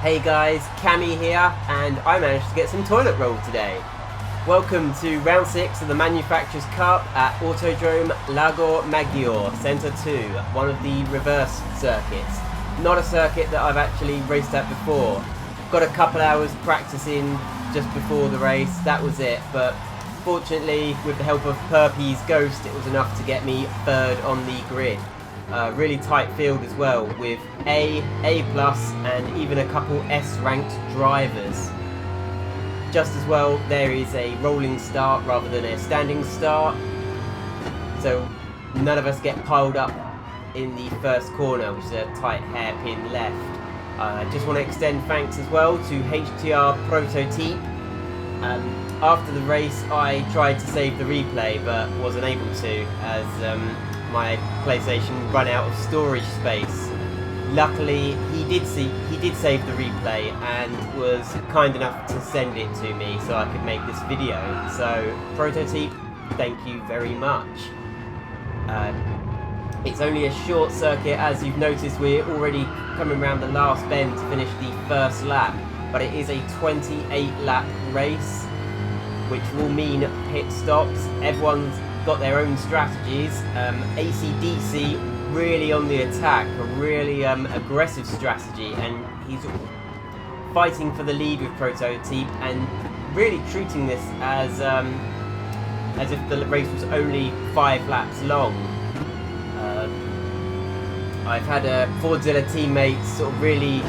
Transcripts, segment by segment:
Hey guys, Cammie here, and I managed to get some toilet roll today. Welcome to round 6 of the Manufacturers' Cup at Autodrome Lago Maggiore, Centre 2, one of the reverse circuits. Not a circuit that I've actually raced at before. Got a couple hours practicing just before the race, that was it, but fortunately with the help of Purpy's Ghost it was enough to get me third on the grid. Really tight field as well, with A+, and even a couple S-ranked drivers. Just as well, there is a rolling start rather than a standing start, so none of us get piled up in the first corner, which is a tight hairpin left. I just want to extend thanks as well to HTR Prototyp. After the race I tried to save the replay but wasn't able to, as my PlayStation run out of storage space. Luckily he did save the replay and was kind enough to send it to me so I could make this video. So Prototyp, thank you very much. It's only a short circuit, as you've noticed. We're already coming around the last bend to finish the first lap, but it is a 28 lap race, which will mean pit stops. Everyone's got their own strategies. AC/DC really on the attack, a really aggressive strategy, and he's fighting for the lead with Prototyp and really treating this as if the race was only 5 laps long. I've had Fordzilla teammates sort of really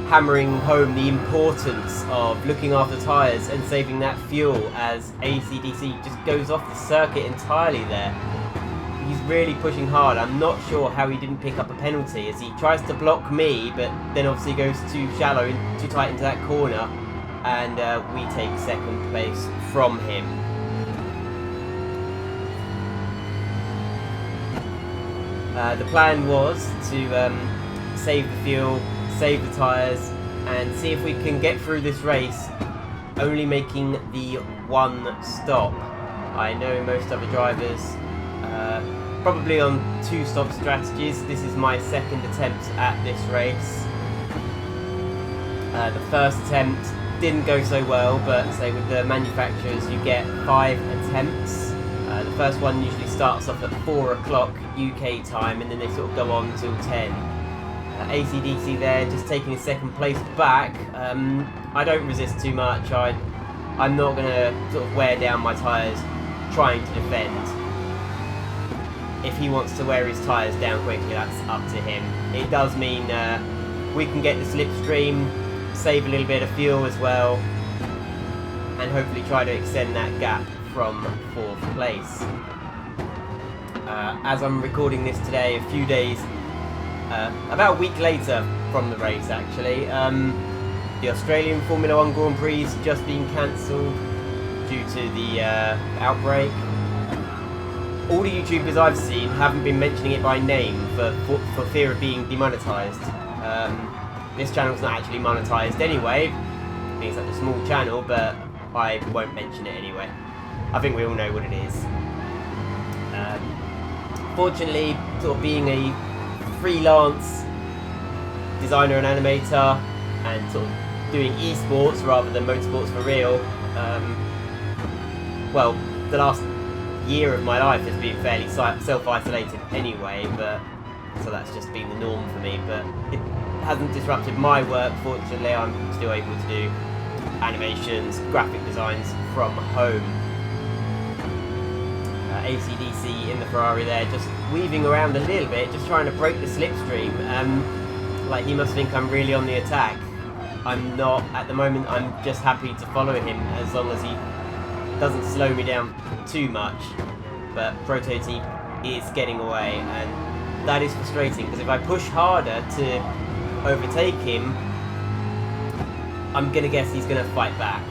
hammering home the importance of looking after tyres and saving that fuel, as AC/DC just goes off the circuit entirely there. He's really pushing hard. I'm not sure how he didn't pick up a penalty, as he tries to block me but then obviously goes too shallow, too tight into that corner, and we take second place from him. The plan was to save the fuel, save the tyres, and see if we can get through this race only making the one stop. I know most other drivers probably on 2-stop strategies. This is my second attempt at this race. The first attempt didn't go so well, but say with the manufacturers you get 5 attempts. The first one usually starts off at 4 o'clock UK time, and then they sort of go on till 10. AC/DC there, just taking a second place back. I don't resist too much. I'm not going to sort of wear down my tyres trying to defend. If he wants to wear his tyres down quickly, that's up to him. It does mean we can get the slipstream, save a little bit of fuel as well, and hopefully try to extend that gap from 4th place. As I'm recording this today, a few days, about a week later from the race actually, the Australian Formula 1 Grand Prix has just been cancelled due to the outbreak. All the YouTubers I've seen haven't been mentioning it by name for fear of being demonetised. This channel's not actually monetised anyway, being such a small channel, but I won't mention it anyway. I think we all know what it is. Fortunately, sort of being a freelance designer and animator and sort of doing esports rather than motorsports for real, well, the last year of my life has been fairly self-isolated anyway, but so that's just been the norm for me, but it hasn't disrupted my work. Fortunately, I'm still able to do animations, graphic designs from home. AC/DC in the Ferrari there, just weaving around a little bit, just trying to break the slipstream. Like, he must think I'm really on the attack. I'm not at the moment. I'm just happy to follow him as long as he doesn't slow me down too much. But Prototyp is getting away, and that is frustrating, because if I push harder to overtake him, I'm gonna guess he's gonna fight back.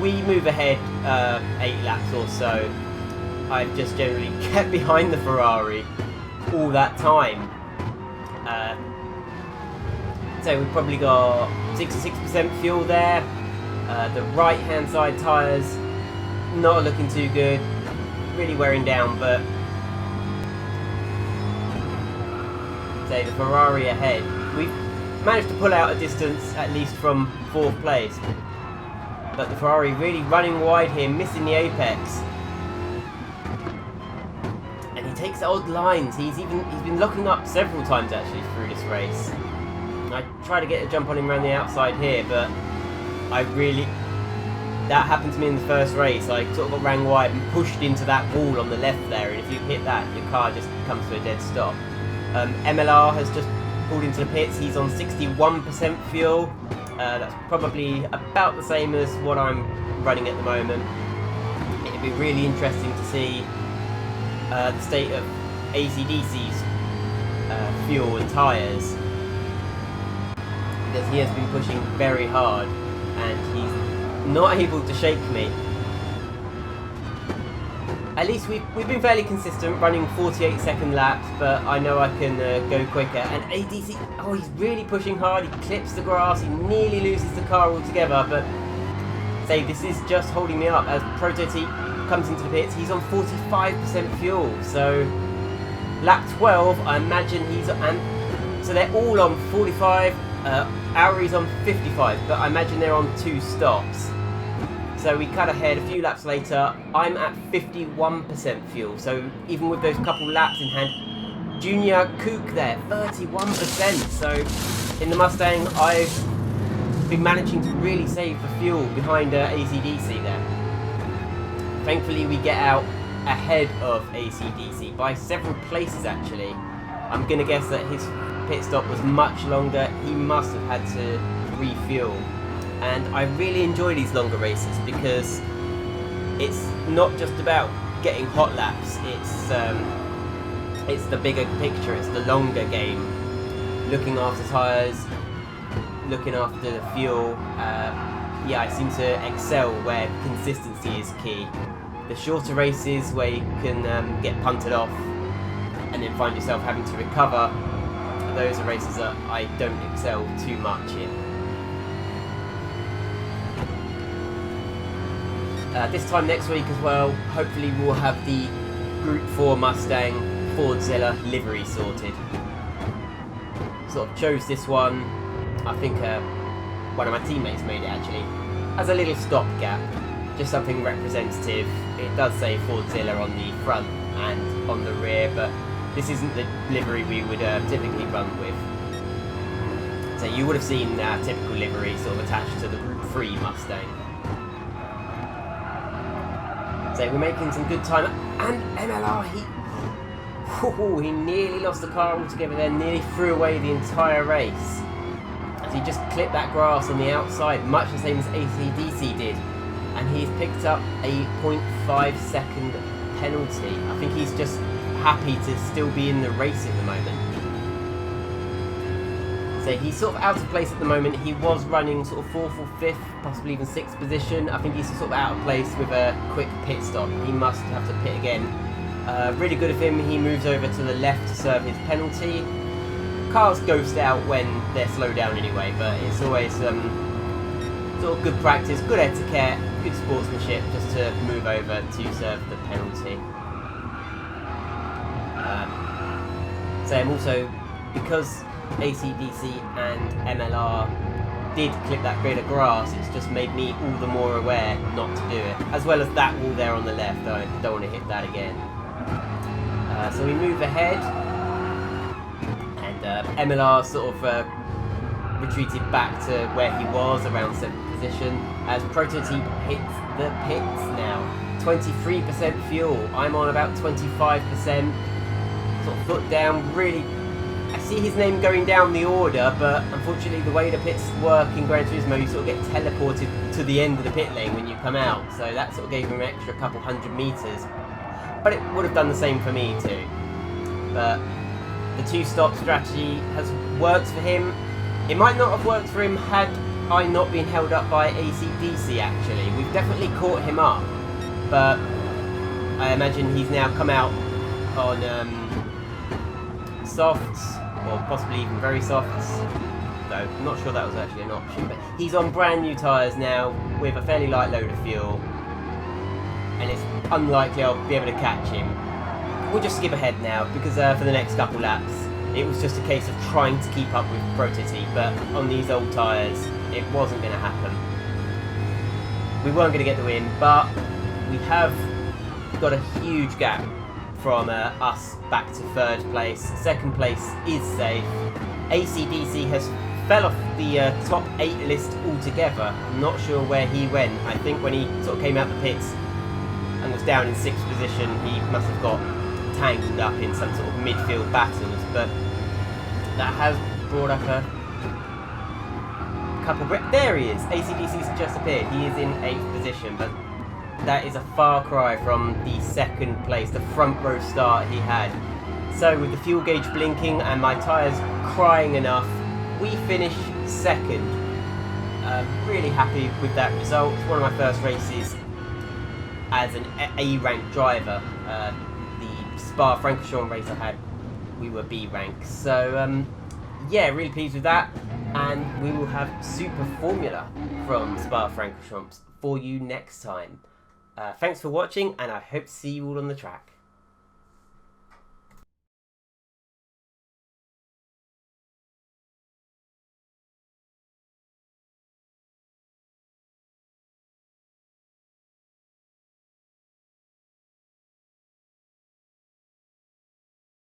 We move ahead 8 laps or so. I've just generally kept behind the Ferrari all that time. So we've probably got 66% fuel there. The right hand side tyres not looking too good, really wearing down, but say the Ferrari ahead, we've managed to pull out a distance at least from 4th place. But the Ferrari really running wide here, missing the apex. And he takes odd lines. He's been locking up several times actually through this race. I try to get a jump on him around the outside here, but that happened to me in the first race. I sort of got ran wide and pushed into that wall on the left there, and if you hit that, your car just comes to a dead stop. MLR has just pulled into the pits. He's on 61% fuel. That's probably about the same as what I'm running at the moment. It'd be really interesting to see the state of AC/DC's fuel and tyres, because he has been pushing very hard and he's not able to shake me. At least we've been fairly consistent, running 48-second laps, but I know I can go quicker. And ADC, oh, he's really pushing hard. He clips the grass. He nearly loses the car altogether. But say this is just holding me up as Prototyp comes into the pits. He's on 45% fuel. So lap 12, I imagine so they're all on 45. Auri's on 55, but I imagine they're on 2 stops. So we cut ahead a few laps later. I'm at 51% fuel, so even with those couple laps in hand, Junior Kook there, 31%. So in the Mustang, I've been managing to really save the fuel behind AC/DC there. Thankfully, we get out ahead of AC/DC by several places actually. I'm going to guess that his pit stop was much longer. He must have had to refuel. And I really enjoy these longer races because it's not just about getting hot laps. It's the bigger picture. It's the longer game. Looking after tyres, looking after the fuel. Yeah, I seem to excel where consistency is key. The shorter races where you can get punted off and then find yourself having to recover, those are races that I don't excel too much in. This time next week as well, hopefully we'll have the Group 4 Mustang Fordzilla livery sorted. Sort of chose this one, I think one of my teammates made it actually, as a little stopgap, just something representative. It does say Fordzilla on the front and on the rear, but this isn't the livery we would typically run with. So you would have seen typical livery sort of attached to the Group 3 Mustang. So we're making some good time, and MLR, he nearly lost the car altogether there, nearly threw away the entire race. As he just clipped that grass on the outside, much the same as AC/DC did. And he's picked up a 0.5 second penalty. I think he's just happy to still be in the race at the moment. So he's sort of out of place at the moment. He was running sort of 4th or 5th, possibly even 6th position. I think he's sort of out of place with a quick pit stop. He must have to pit again. Really good of him. He moves over to the left to serve his penalty. Cars ghost out when they're slowed down anyway, but it's always sort of good practice, good etiquette, good sportsmanship just to move over to serve the penalty. So I'm also, because AC/DC and MLR did clip that bit of grass, it's just made me all the more aware not to do it. As well as that wall there on the left, I don't want to hit that again. So we move ahead, and MLR sort of retreated back to where he was, around 7th position, as Prototyp hits the pits now. 23% fuel, I'm on about 25%, sort of foot down, really. I see his name going down the order, but unfortunately the way the pits work in Gran Turismo, you sort of get teleported to the end of the pit lane when you come out, so that sort of gave him an extra couple hundred meters. But it would have done the same for me too. But the 2-stop strategy has worked for him. It might not have worked for him had I not been held up by AC/DC actually. We've definitely caught him up, but I imagine he's now come out on softs, or possibly even very softs, though I'm not sure that was actually an option, but he's on brand new tyres now with a fairly light load of fuel, and it's unlikely I'll be able to catch him. We'll just skip ahead now, because for the next couple laps it was just a case of trying to keep up with Prototyp, but on these old tyres, it wasn't going to happen. We weren't going to get the win, but we have got a huge gap from us back to third place. Second place is safe. AC/DC has fell off the top 8 list altogether. I'm not sure where he went. I think when he sort of came out the pits and was down in 6th position, he must have got tangled up in some sort of midfield battles, but that has brought up a couple. There he is. AC/DC's just appeared. He is in 8th position, but that is a far cry from the 2nd place, the front row start he had. So with the fuel gauge blinking and my tyres crying enough, we finish 2nd. Really happy with that result. It's one of my first races as an A-ranked driver. The Spa-Francorchamps race I had, we were B-rank. So yeah, really pleased with that. And we will have Super Formula from Spa-Francorchamps for you next time. Thanks for watching, and I hope to see you all on the track.